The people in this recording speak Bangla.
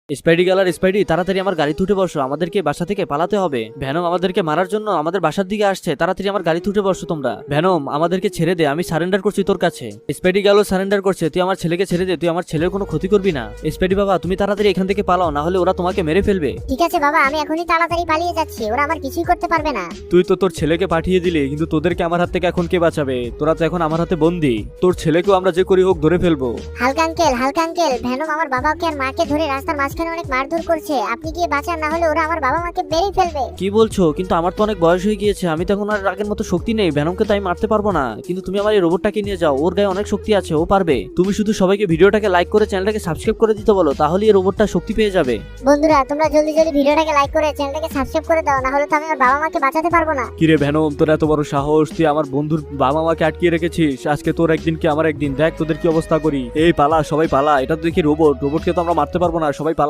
স্পাইডি গাল আর স্পাইডি, তাড়াতাড়ি আমার গাড়িতে উঠে বসো, আমাদেরকে বাসা থেকে পালাতে হবে। ভ্যানম আমাদেরকে মারার জন্য আমাদের বাসার দিকে আসছে, তাড়াতাড়ি আমার গাড়িতে উঠে বসো তোমরা। ভ্যানম আমাদেরকে ছেড়ে দে, আমি সারেন্ডার করছি তোর কাছে। স্পাইডি গালও সারেন্ডার করছে, তুই আমার ছেলেকে ছেড়ে দে, তুই আমার ছেলের কোনো ক্ষতি করবি না। স্পাইডি বাবা, তুমি তাড়াতাড়ি এখান থেকে পালাও, না হলে ওরা তোমাকে মেরে ফেলবে। ঠিক আছে বাবা, আমি এখনই তাড়াতাড়ি পালিয়ে যাচ্ছি, ওরা আমার কিছুই করতে পারবে না। তুই তো তোর ছেলেকে পাঠিয়ে দিলি, কিন্তু তোদেরকে আমার হাত থেকে এখন কে বাঁচাবে? তোরা তো এখন আমার হাতে বন্দি, তোর ছেলেকেও আমরা যে করি হোক ধরে ফেলবো। হালকা আঙ্কেল, ভ্যানম আমার বাবাকে আর মাকে ধরে রাস্তার মাঝখানে অনেক মারধর করছে, আপনি গিয়ে বাঁচান, না হলে ওরা আমার বাবা মাকে মেরে ফেলবে। কি বলছো? কিন্তু আমার তো অনেক বয়স হয়ে গিয়েছে, আমি তো এখন আর আগের মতো শক্তি নেই, ভ্যানমকে তো আমি মারতে পারবো না। কিন্তু তুমি আমার এই রোবটটাকে নিয়ে যাও, ওর গায়ে অনেক শক্তি আছে, ও পারবে। তুমি শুধু সবাইকে ভিডিওটাকে লাইক করে চ্যানেলটাকে সাবস্ক্রাইব করে দিতে বলো, তাহলে এই রোবটটা শক্তি পেয়ে যাবে। বন্ধুরা তোমরা জলদি ভিডিওটাকে লাইক করে চ্যানেলটাকে সাবস্ক্রাইব করে দাও, না হলে তো আমি আমার বাবা মাকে বাঁচাতে পারবো না। কিরে ভ্যানম, তোর এত বড় সাহস, তুই আমার বন্ধুর বাবা মাকে আটকিয়ে রেখেছিস। আজকে তোর একদিন কি আমার একদিন, দেখ তোদের কি অবস্থা করি। এই পালা, সবাই পালা, এটা তো দেখি রোবটকে তো আমরা মারতে পারবো না, সবাই পালা।